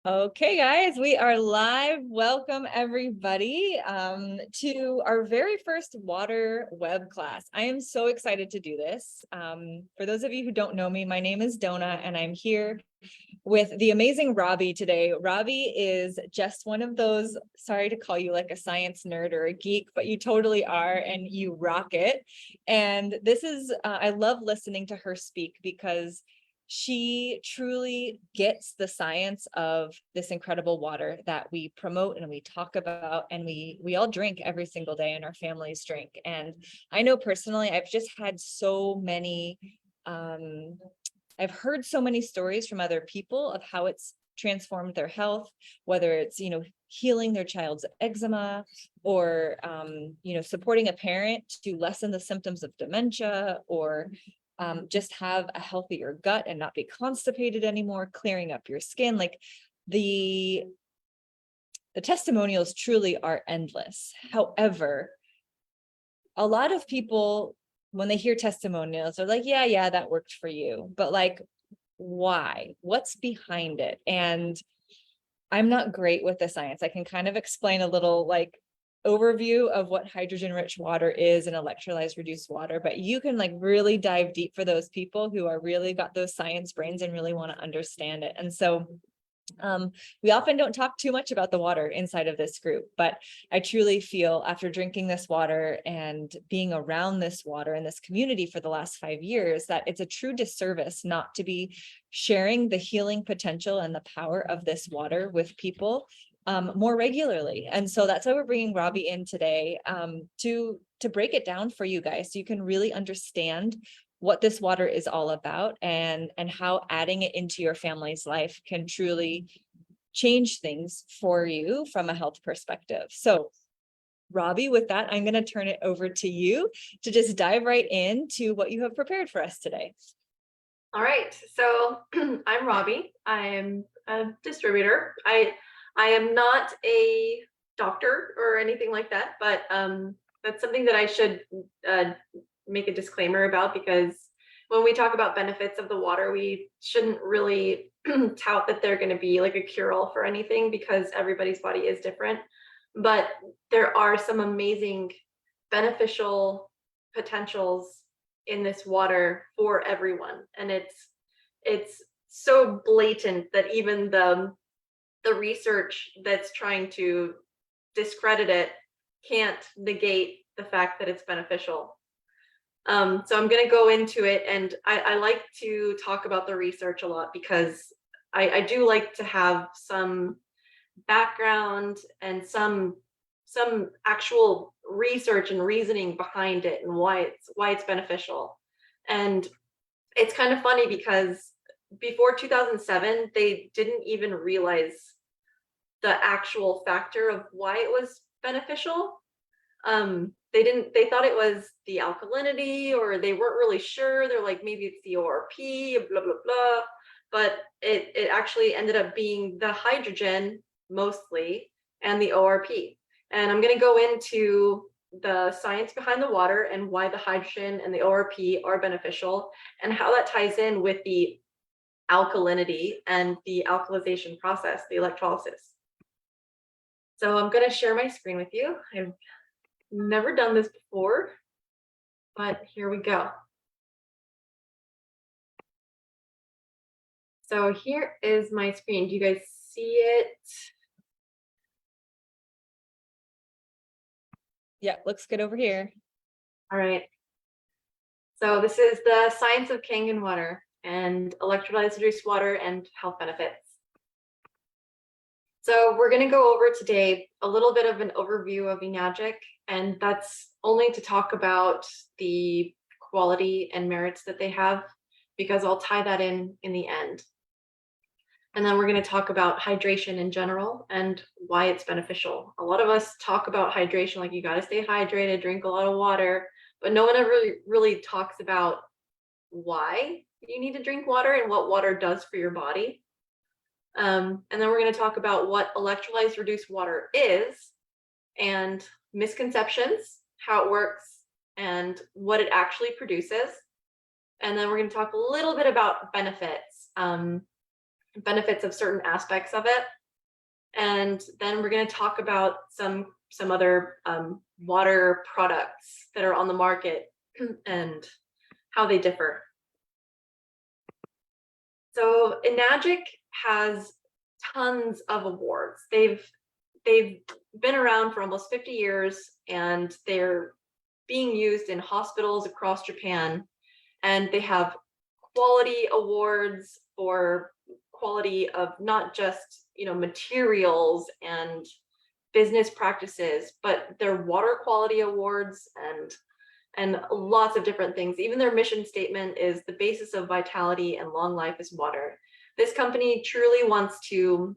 Okay, guys, we are live. Welcome everybody to our very first water web class. I am so excited to do this. For those of you who don't know me, my name is Donna and I'm here with the amazing Robbie today. Robbie is just one of those, sorry to call you like a science nerd or a geek, but you totally are and you rock it. And this is, I love listening to her speak because she truly gets the science of this incredible water that we promote and we talk about and we all drink every single day and our families drink. And I know personally, I've just had so many, I've heard so many stories from other people of how it's transformed their health, whether it's, healing their child's eczema or, supporting a parent to lessen the symptoms of dementia or just have a healthier gut and not be constipated anymore, clearing up your skin. Like the testimonials truly are endless. However, a lot of people, when they hear testimonials, are like, yeah, that worked for you. But like, why? What's behind it? And I'm not great with the science. I can kind of explain a little like overview of what hydrogen rich water is and electrolyzed reduced water, but you can like really dive deep for those people who are really got those science brains and really want to understand it. And so we often don't talk too much about the water inside of this group, but I truly feel after drinking this water and being around this water in this community for the last 5 years, that it's a true disservice not to be sharing the healing potential and the power of this water with people more regularly. And so that's why we're bringing Robbie in today to break it down for you guys so you can really understand what this water is all about and how adding it into your family's life can truly change things for you from a health perspective. So Robbie, with that, I'm going to turn it over to you to just dive right into what you have prepared for us today. All right, so I'm Robbie. I'm a distributor. I am not a doctor or anything like that, but that's something that I should make a disclaimer about, because when we talk about benefits of the water, we shouldn't really tout that they're going to be like a cure-all for anything, because everybody's body is different. But there are some amazing beneficial potentials in this water for everyone, and it's so blatant that even the research that's trying to discredit it can't negate the fact that it's beneficial. So I'm going to go into it, and I like to talk about the research a lot because I do like to have some background and some actual research and reasoning behind it and why it's beneficial. And it's kind of funny because before 2007, they didn't even realize the actual factor of why it was beneficial. They thought it was the alkalinity, or they weren't really sure. They're like, maybe it's the ORP, blah, blah, blah. But it actually ended up being the hydrogen mostly and the ORP. And I'm going to go into the science behind the water and why the hydrogen and the ORP are beneficial and how that ties in with the alkalinity and the alkalization process, the electrolysis. So I'm going to share my screen with you. I've never done this before, but here we go. So here is my screen. Do you guys see it? Yeah, looks good over here. All right. So this is the science of Kangen water and electrolyzed reduced water and health benefits. So we're going to go over today a little bit of an overview of Enagic, and that's only to talk about the quality and merits that they have, because I'll tie that in the end. And then we're going to talk about hydration in general and why it's beneficial. A lot of us talk about hydration like you got to stay hydrated, drink a lot of water, but no one ever really talks about why you need to drink water and what water does for your body. And then we're going to talk about what electrolyzed reduced water is and misconceptions, how it works, and what it actually produces. And then we're going to talk a little bit about benefits. benefits of certain aspects of it. And then we're going to talk about some other water products that are on the market and how they differ. So Enagic has tons of awards. They've been around for almost 50 years, and they're being used in hospitals across Japan. And they have quality awards for quality of not just, materials and business practices, but their water quality awards and lots of different things. Even their mission statement is the basis of vitality and long life is water. This company truly wants to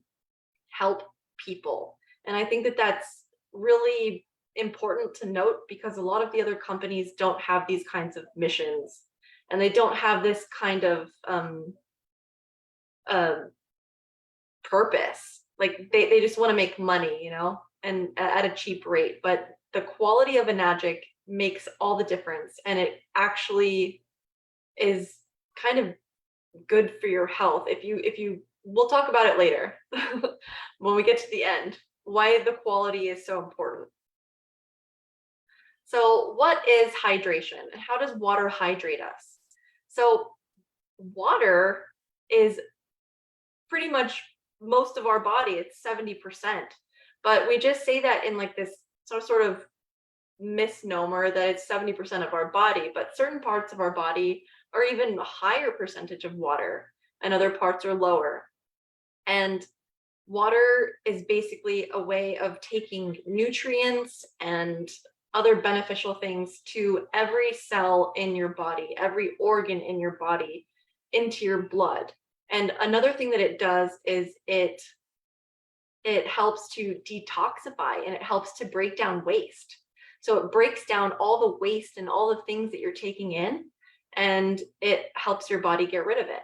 help people. And I think that that's really important to note, because a lot of the other companies don't have these kinds of missions, and they don't have this kind of purpose. Like they just want to make money, and at a cheap rate. But the quality of Enagic makes all the difference, and it actually is kind of good for your health. If you we'll talk about it later when we get to the end, why the quality is so important. So what is hydration, and how does water hydrate us? So water is pretty much most of our body. It's 70%, but we just say that in like this sort of misnomer that it's 70% of our body, but certain parts of our body are even a higher percentage of water and other parts are lower. And water is basically a way of taking nutrients and other beneficial things to every cell in your body, every organ in your body, into your blood. And another thing that it does is it helps to detoxify, and it helps to break down waste. So it breaks down all the waste and all the things that you're taking in, and it helps your body get rid of it.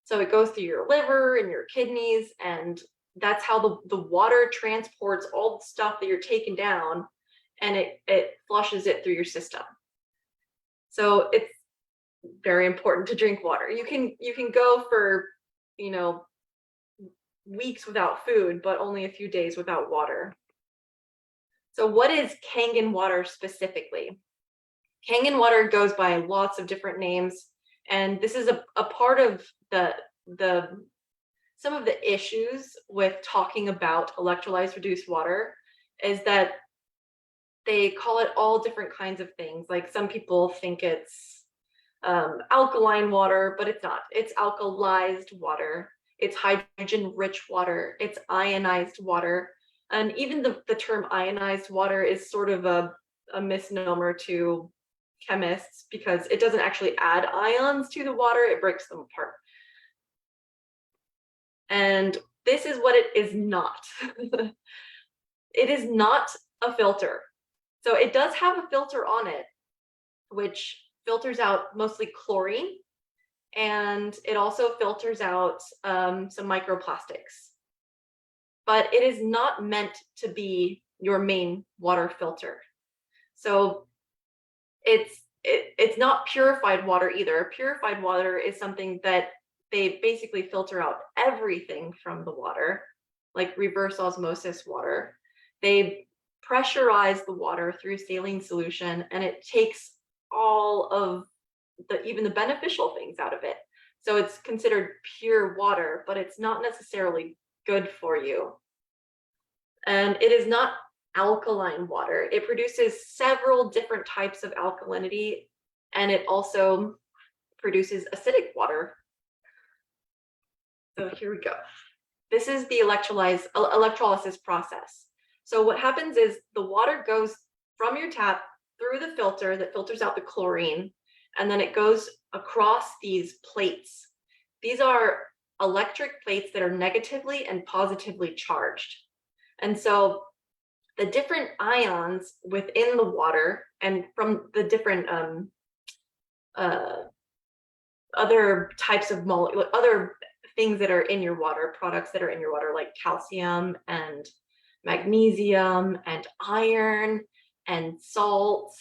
So it goes through your liver and your kidneys, and that's how the water transports all the stuff that you're taking down, and it flushes it through your system. So it's very important to drink water. You can go for, weeks without food, but only a few days without water. So what is Kangen water specifically? Kangen water goes by lots of different names, and this is a part of the some of the issues with talking about electrolyzed reduced water is that they call it all different kinds of things. Like some people think it's alkaline water, but it's not. It's alkalized water. It's hydrogen-rich water. It's ionized water. And even the term ionized water is sort of a misnomer to chemists, because it doesn't actually add ions to the water, it breaks them apart. And this is what it is not. It is not a filter. So it does have a filter on it, which filters out mostly chlorine, and it also filters out some microplastics. But it is not meant to be your main water filter. So it's not purified water either. Purified water is something that they basically filter out everything from the water, like reverse osmosis water. They pressurize the water through saline solution, and it takes all of even the beneficial things out of it. So it's considered pure water, but it's not necessarily good for you. And it is not alkaline water. It produces several different types of alkalinity, and it also produces acidic water. So here we go. This is the electrolysis process. So what happens is the water goes from your tap through the filter that filters out the chlorine, and then it goes across these plates. These are electric plates that are negatively and positively charged. And so the different ions within the water and from the different other types of other things that are in your water, products that are in your water, like calcium and magnesium and iron and salt,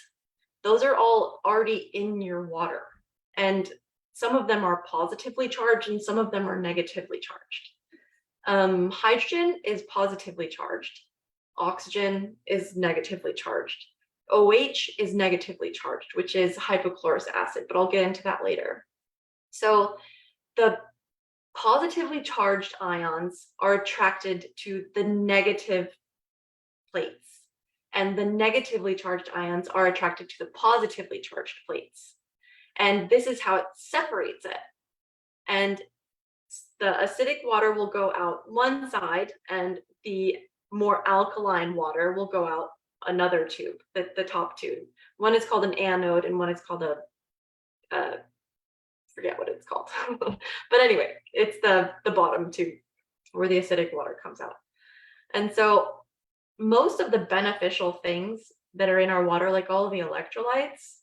those are all already in your water. And some of them are positively charged and some of them are negatively charged. Hydrogen is positively charged. Oxygen is negatively charged. OH is negatively charged, which is hypochlorous acid, but I'll get into that later. So the positively charged ions are attracted to the negative plates, and the negatively charged ions are attracted to the positively charged plates. And this is how it separates it. And the acidic water will go out one side, and the more alkaline water will go out another tube, the top tube. One is called an anode, and one is called a forget what it's called. But anyway, it's the bottom tube where the acidic water comes out. And so most of the beneficial things that are in our water, like all of the electrolytes,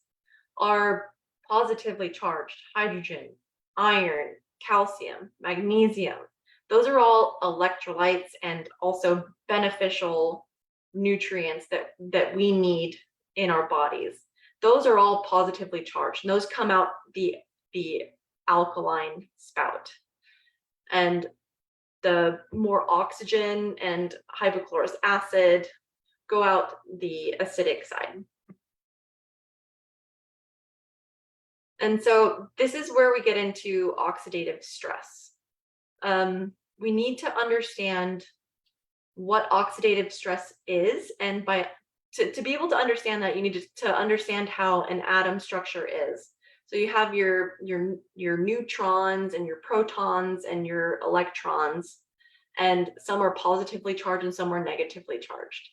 are positively charged: hydrogen, iron, calcium, magnesium. Those are all electrolytes and also beneficial nutrients that we need in our bodies. Those are all positively charged, and those come out the alkaline spout. And the more oxygen and hypochlorous acid go out the acidic side. And so this is where we get into oxidative stress. We need to understand what oxidative stress is, and to be able to understand that, you need to understand how an atom structure is. So you have your neutrons and your protons and your electrons, and some are positively charged and some are negatively charged.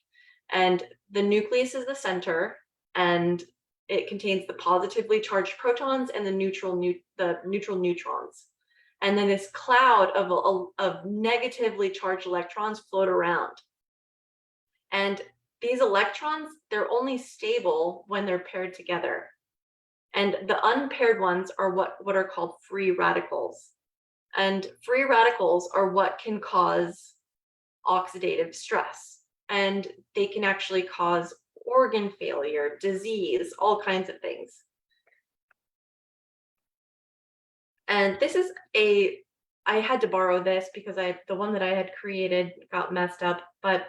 And the nucleus is the center, and it contains the positively charged protons and the neutral neutrons. And then this cloud of negatively charged electrons float around. And these electrons, they're only stable when they're paired together. And the unpaired ones are what are called free radicals. And free radicals are what can cause oxidative stress. And they can actually cause organ failure, disease, all kinds of things. And this is I had to borrow this because the one that I had created got messed up, but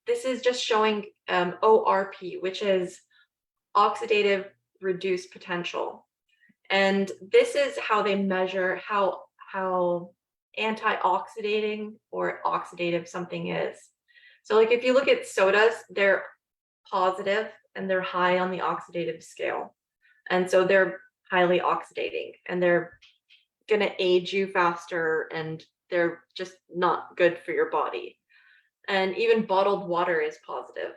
this is just showing ORP, which is oxidative reduced potential. And this is how they measure how antioxidating or oxidative something is. So like if you look at sodas, they're positive and they're high on the oxidative scale. And so they're highly oxidating, and they're going to age you faster, and they're just not good for your body. And even bottled water is positive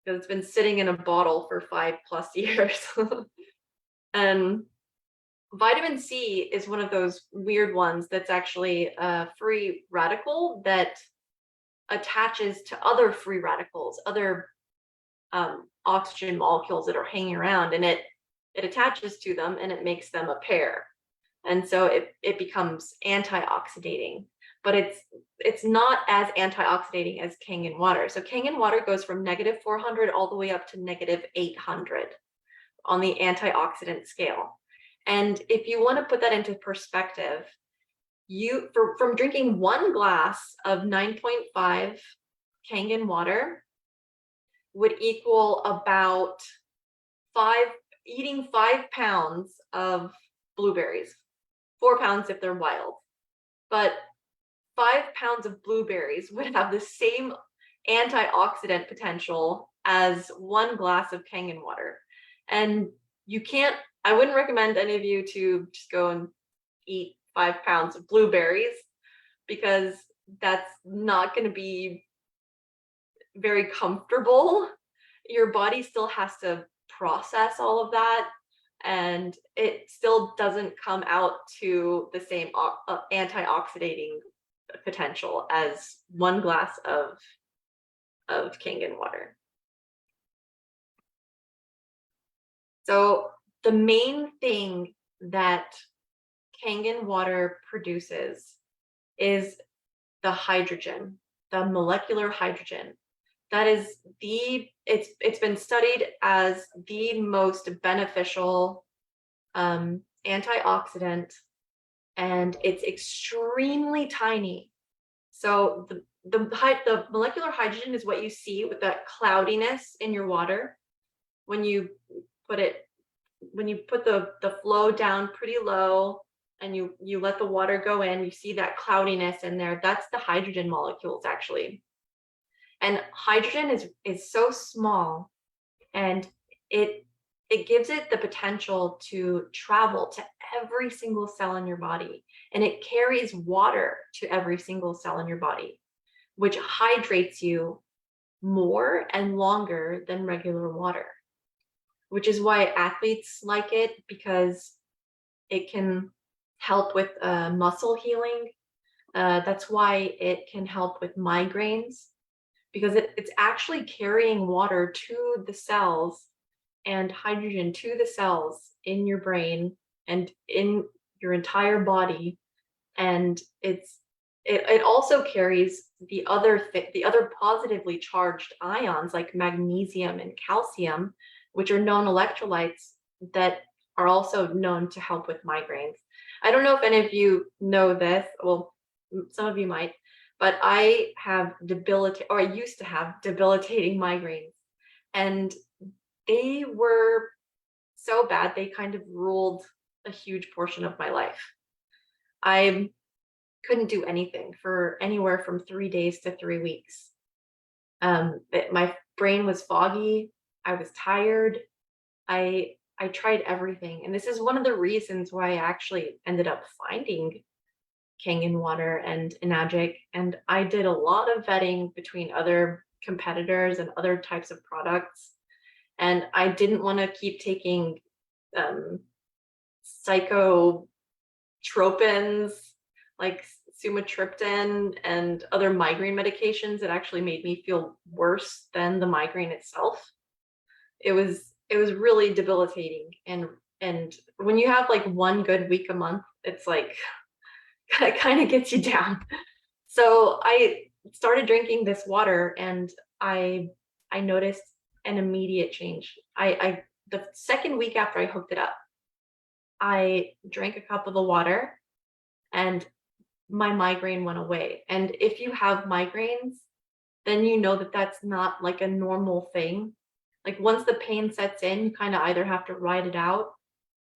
because it's been sitting in a bottle for 5+ years. And vitamin C is one of those weird ones that's actually a free radical that attaches to other free radicals, other oxygen molecules that are hanging around, and it attaches to them and it makes them a pair. And so it becomes antioxidating, but it's not as antioxidating as Kangen water. So Kangen water goes from -400 all the way up to -800 on the antioxidant scale. And if you want to put that into perspective, from drinking one glass of 9.5 Kangen water would equal about eating 5 pounds of blueberries, 4 pounds if they're wild. But 5 pounds of blueberries would have the same antioxidant potential as 1 glass of Kangen water. And I wouldn't recommend any of you to just go and eat 5 pounds of blueberries, because that's not going to be very comfortable. Your body still has to process all of that, and it still doesn't come out to the same antioxidating potential as 1 glass of Kangen water. So the main thing that Kangen water produces is the hydrogen, the molecular hydrogen. That is it's been studied as the most beneficial antioxidant, and it's extremely tiny. So the molecular hydrogen is what you see with that cloudiness in your water when you put it when you put the flow down pretty low and you let the water go in, you see that cloudiness in there. That's the hydrogen molecules actually. And hydrogen is so small, and it it gives it the potential to travel to every single cell in your body, and it carries water to every single cell in your body, which hydrates you more and longer than regular water, which is why athletes like it, because it can help with muscle healing. That's why it can help with migraines, because it's actually carrying water to the cells and hydrogen to the cells in your brain and in your entire body. And it also carries the other positively charged ions like magnesium and calcium, which are known electrolytes that are also known to help with migraines. I don't know if any of you know this. Well, some of you might, but I have or I used to have debilitating migraines, and they were so bad they kind of ruled a huge portion of my life. I couldn't do anything for anywhere from 3 days to 3 weeks. My brain was foggy. I was tired. I tried everything, and this is one of the reasons why I actually ended up finding Kangen water and Enagic. And I did a lot of vetting between other competitors and other types of products. And I didn't want to keep taking um, psychotropins like sumatriptan and other migraine medications that actually made me feel worse than the migraine itself. It was really debilitating. And when you have like one good week a month, it's like it kind of gets you down. So I started drinking this water, and I noticed an immediate change. I the second week after I hooked it up, I drank a cup of the water and my migraine went away. And if you have migraines, then you know that that's not like a normal thing. Like once the pain sets in, you kind of either have to ride it out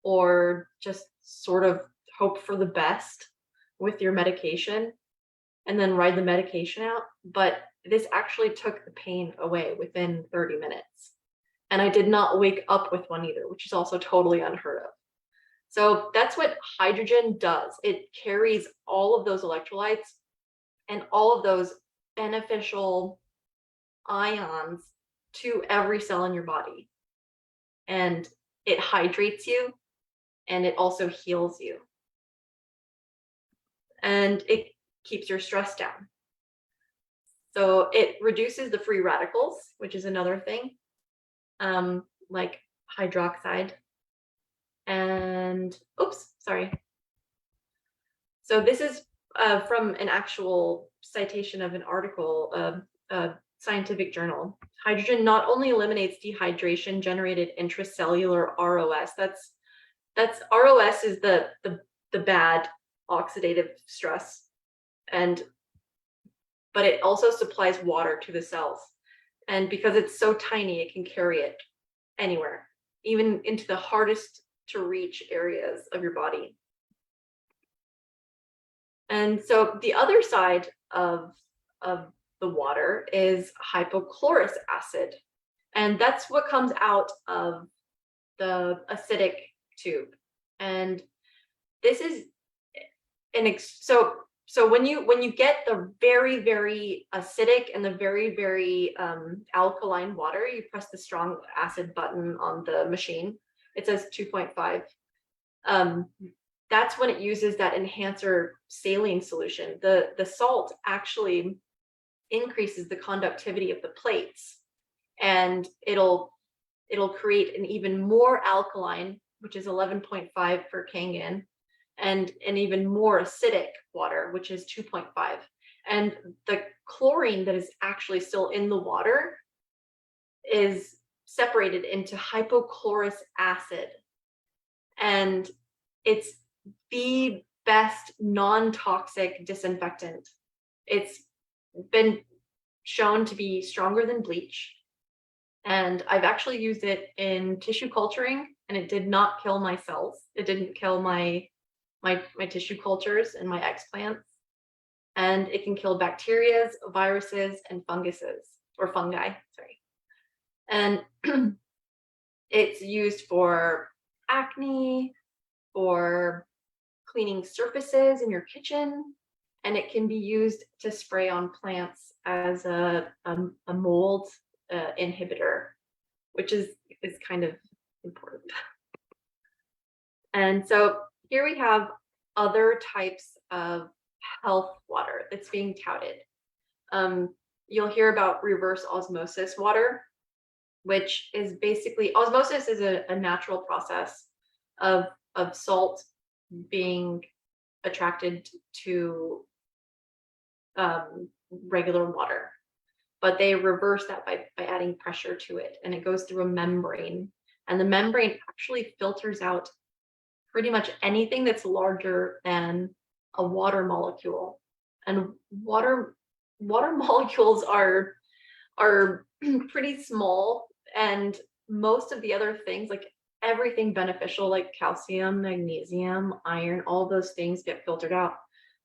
or just sort of hope for the best with your medication and then ride the medication out. But this actually took the pain away within 30 minutes. And I did not wake up with one either, which is also totally unheard of. So that's what hydrogen does. It carries all of those electrolytes and all of those beneficial ions to every cell in your body. And it hydrates you, and it also heals you. And it keeps your stress down. So it reduces the free radicals, which is another thing, like hydroxide. And oops, sorry. So this is from an actual citation of an article, a scientific journal. Hydrogen not only eliminates dehydration generated intracellular ROS. That's ROS is the bad oxidative stress, but it also supplies water to the cells. And because it's so tiny, it can carry it anywhere, even into the hardest to reach areas of your body. And so the other side of the water is hypochlorous acid. And that's what comes out of the acidic tube. And this is so when you get the very, very acidic and the very, very alkaline water, you press the strong acid button on the machine. It says 2.5. That's when it uses that enhancer saline solution. The salt actually increases the conductivity of the plates, and it'll create an even more alkaline, which is 11.5 for Kangen, and an even more acidic water, which is 2.5. And the chlorine that is actually still in the water is separated into hypochlorous acid. And it's the best non-toxic disinfectant It's been shown to be stronger than bleach. And I've actually used it in tissue culturing, and it did not kill my cells. It didn't kill my tissue cultures and my explants. And it can kill bacteria, viruses, and funguses, or fungi, sorry. And it's used for acne, for cleaning surfaces in your kitchen, and it can be used to spray on plants as a mold inhibitor, which is kind of important. And so here we have other types of health water that's being touted. You'll hear about reverse osmosis water, which is basically, osmosis is a natural process of salt being attracted to regular water, but they reverse that by adding pressure to it, and it goes through a membrane, and the membrane actually filters out pretty much anything that's larger than a water molecule. And water molecules are pretty small, and most of the other things, like everything beneficial like calcium, magnesium, iron, all those things get filtered out.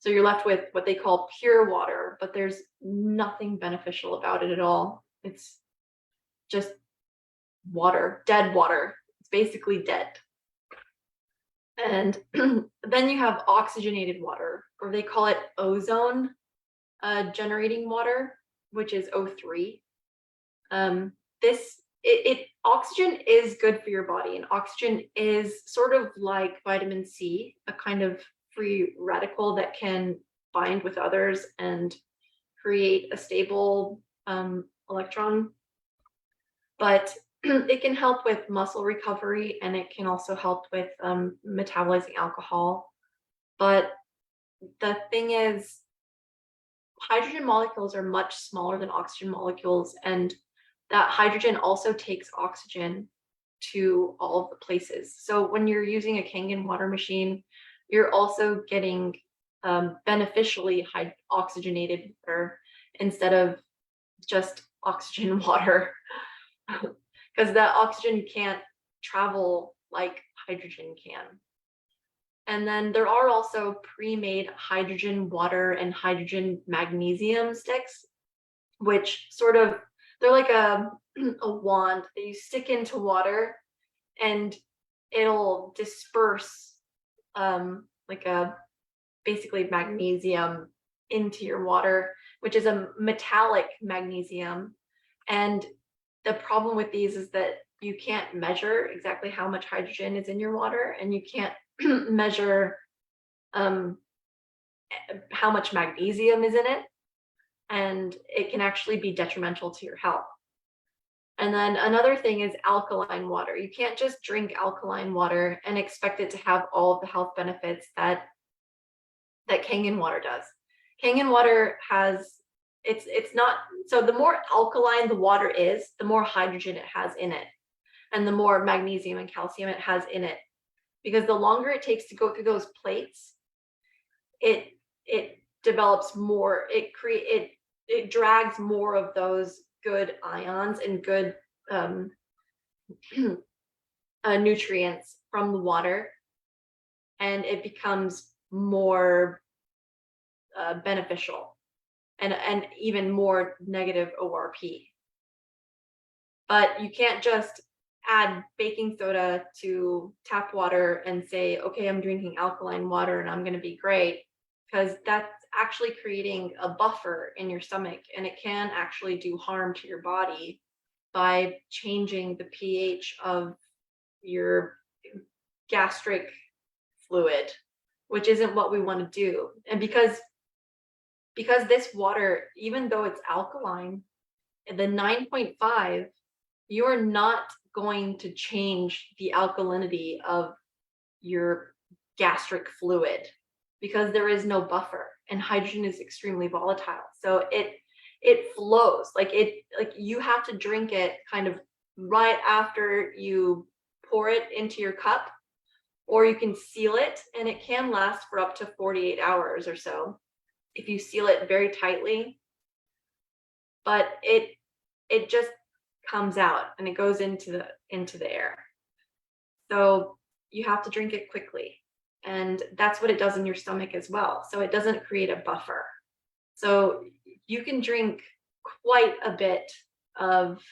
So you're left with what they call pure water, but there's nothing beneficial about it at all. It's just water, dead water. It's basically dead. And then you have oxygenated water, or they call it ozone generating water, which is O3. Oxygen is good for your body, and oxygen is sort of like vitamin C, a kind of free radical that can bind with others and create a stable electron. But it can help with muscle recovery, and it can also help with metabolizing alcohol. But the thing is, hydrogen molecules are much smaller than oxygen molecules, and that hydrogen also takes oxygen to all of the places. So when you're using a Kangen water machine, you're also getting beneficially oxygenated water instead of just oxygen water, because that oxygen can't travel like hydrogen can. And then there are also pre-made hydrogen water and hydrogen magnesium sticks, which sort of, they're like a wand that you stick into water, and it'll disperse like a basically magnesium into your water, which is a metallic magnesium. And the problem with these is that you can't measure exactly how much hydrogen is in your water, and you can't measure how much magnesium is in it, and it can actually be detrimental to your health. And then another thing is alkaline water. You can't just drink alkaline water and expect it to have all of the health benefits that Kangen water does. Kangen water has, it's not, so the more alkaline the water is, the more hydrogen it has in it, and the more magnesium and calcium it has in it. Because the longer it takes to go through those plates, it develops more, it drags more of those good ions and good nutrients from the water, and it becomes more beneficial and even more negative ORP. But you can't just add baking soda to tap water and say, okay, I'm drinking alkaline water and I'm going to be great, because that's actually creating a buffer in your stomach, and it can actually do harm to your body by changing the pH of your gastric fluid, which isn't what we want to do. And because this water, even though it's alkaline, the 9.5, you are not going to change the alkalinity of your gastric fluid, because there is no buffer, and hydrogen is extremely volatile. So it flows, like you have to drink it kind of right after you pour it into your cup, or you can seal it, and it can last for up to 48 hours or so. if you seal it very tightly, but it just comes out and it goes into the air. So you have to drink it quickly. And that's what it does in your stomach as well. So it doesn't create a buffer. So you can drink quite a bit of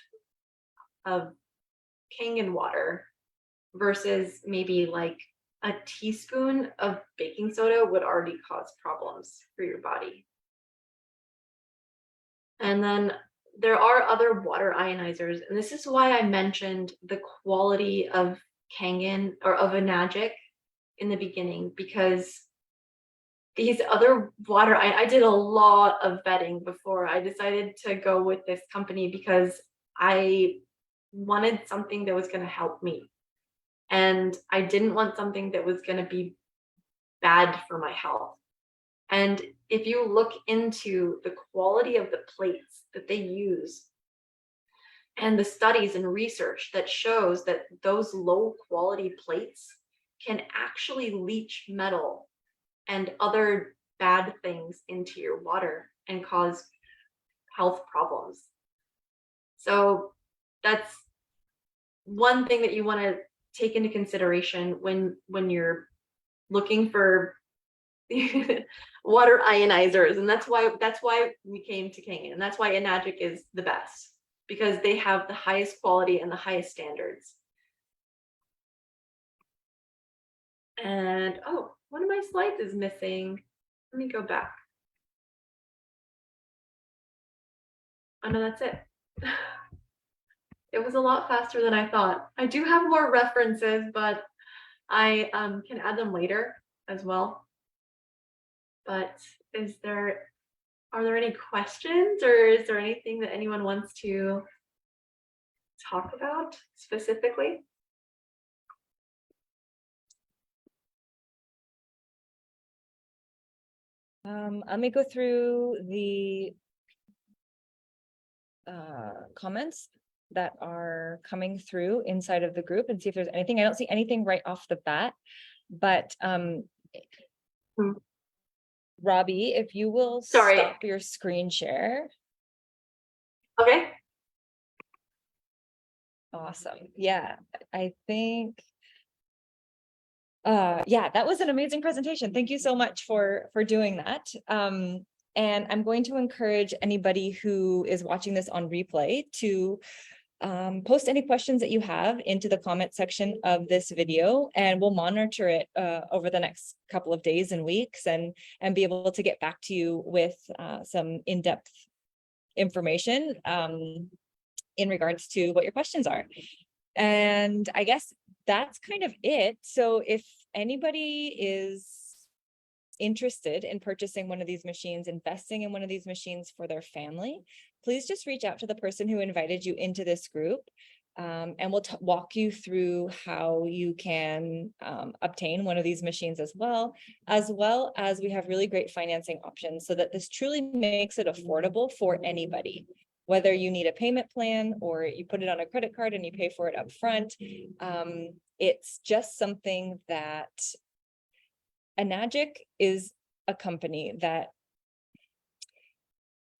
Kangen water versus maybe like a teaspoon of baking soda would already cause problems for your body. And then there are other water ionizers, and this is why I mentioned the quality of Kangen or of Enagic in the beginning, because these other water, I did a lot of vetting before I decided to go with this company because I wanted something that was going to help me. And I didn't want something that was going to be bad for my health. And if you look into the quality of the plates that they use and the studies and research that shows that those low quality plates can actually leach metal and other bad things into your water and cause health problems. So that's one thing that you want to take into consideration when you're looking for water ionizers. And that's why we came to Kangen, and that's why Enagic is the best, because they have the highest quality and the highest standards. And oh, one of my slides is missing. Let me go back. Oh no, that's it. It was a lot faster than I thought. I do have more references, but I can add them later as well. But are there any questions, or is there anything that anyone wants to talk about specifically? Let me go through the comments that are coming through inside of the group and see if there's anything. I don't see anything right off the bat, but Robbie, if you will stop your screen share. Okay. Awesome. Yeah, I think yeah, that was an amazing presentation. Thank you so much for doing that. And I'm going to encourage anybody who is watching this on replay to post any questions that you have into the comment section of this video, and we'll monitor it over the next couple of days and weeks and be able to get back to you with some in-depth information in regards to what your questions are. And I guess that's kind of it. So if anybody is interested in purchasing one of these machines, investing in one of these machines for their family, please just reach out to the person who invited you into this group. And we'll walk you through how you can obtain one of these machines as well as we have really great financing options so that this truly makes it affordable for anybody. Whether you need a payment plan or you put it on a credit card and you pay for it up front, it's just something that Enagic is a company that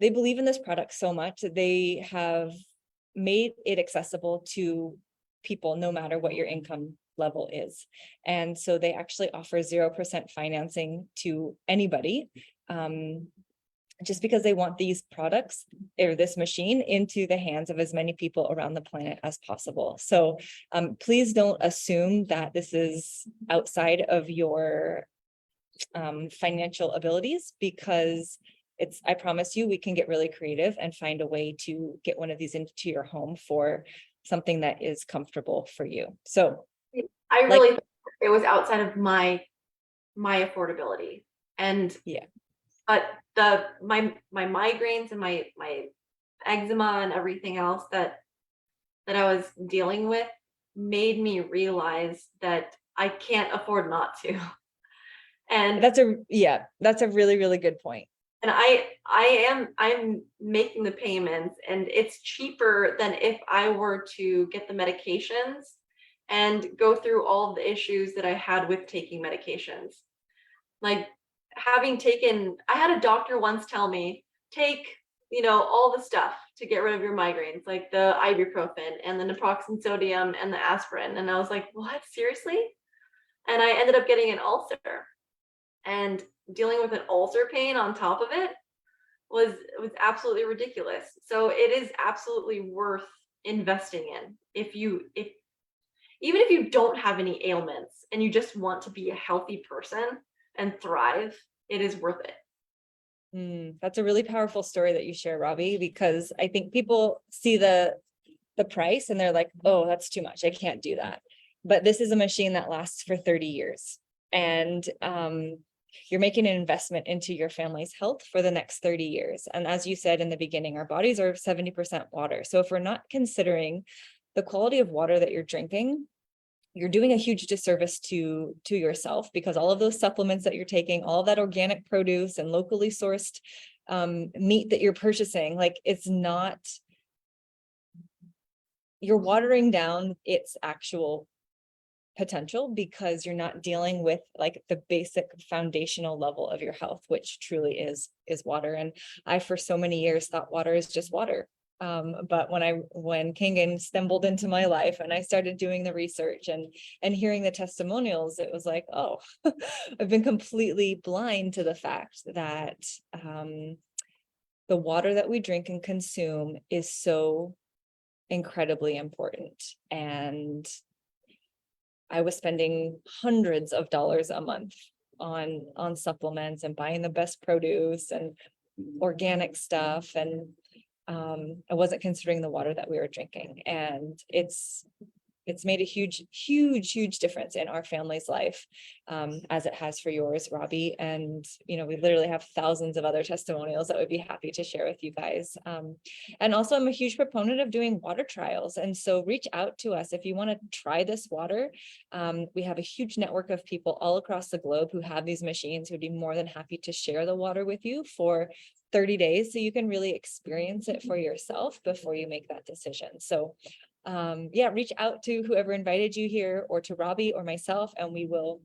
they believe in this product so much that they have made it accessible to people no matter what your income level is. And so they actually offer 0% financing to anybody. Just because they want these products or this machine into the hands of as many people around the planet as possible. So please don't assume that this is outside of your financial abilities, because I promise you, we can get really creative and find a way to get one of these into your home for something that is comfortable for you. So I really thought it was outside of my affordability. And yeah, but my migraines and my eczema and everything else that I was dealing with made me realize that I can't afford not to. And that's a really, really good point. And I'm making the payments, and it's cheaper than if I were to get the medications and go through all the issues that I had with taking medications. Like, having taken, I had a doctor once tell me, take, all the stuff to get rid of your migraines, like the ibuprofen and the naproxen sodium and the aspirin. And I was like, what? Seriously? And I ended up getting an ulcer, and dealing with an ulcer pain on top of it was absolutely ridiculous. So it is absolutely worth investing in. If even if you don't have any ailments and you just want to be a healthy person and thrive, it is worth it. That's a really powerful story that you share, Robbie, because I think people see the price and they're like, oh, that's too much. I can't do that. But this is a machine that lasts for 30 years. And you're making an investment into your family's health for the next 30 years. And as you said in the beginning, our bodies are 70% water. So if we're not considering the quality of water that you're drinking, you're doing a huge disservice to yourself, because all of those supplements that you're taking, all of that organic produce and locally sourced meat that you're purchasing, like it's not, you're watering down its actual potential, because you're not dealing with like the basic foundational level of your health, which truly is water. And I, for so many years, thought water is just water. But when Kangen stumbled into my life and I started doing the research and hearing the testimonials, it was like, oh, I've been completely blind to the fact that the water that we drink and consume is so incredibly important. And I was spending hundreds of dollars a month on supplements and buying the best produce and organic stuff, and I wasn't considering the water that we were drinking. And it's made a huge difference in our family's life, as it has for yours, Robbie. And, we literally have thousands of other testimonials that would be happy to share with you guys. And also, I'm a huge proponent of doing water trials. And so reach out to us if you want to try this water. We have a huge network of people all across the globe who have these machines, who'd be more than happy to share the water with you for 30 days. So you can really experience it for yourself before you make that decision. So reach out to whoever invited you here, or to Robbie or myself, and we will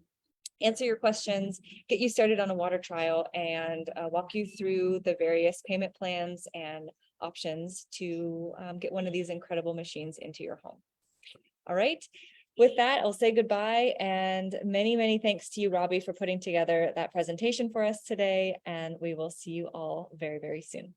answer your questions, get you started on a water trial, and walk you through the various payment plans and options to get one of these incredible machines into your home. All right. With that, I'll say goodbye, and many thanks to you, Robbie, for putting together that presentation for us today. And we will see you all very soon.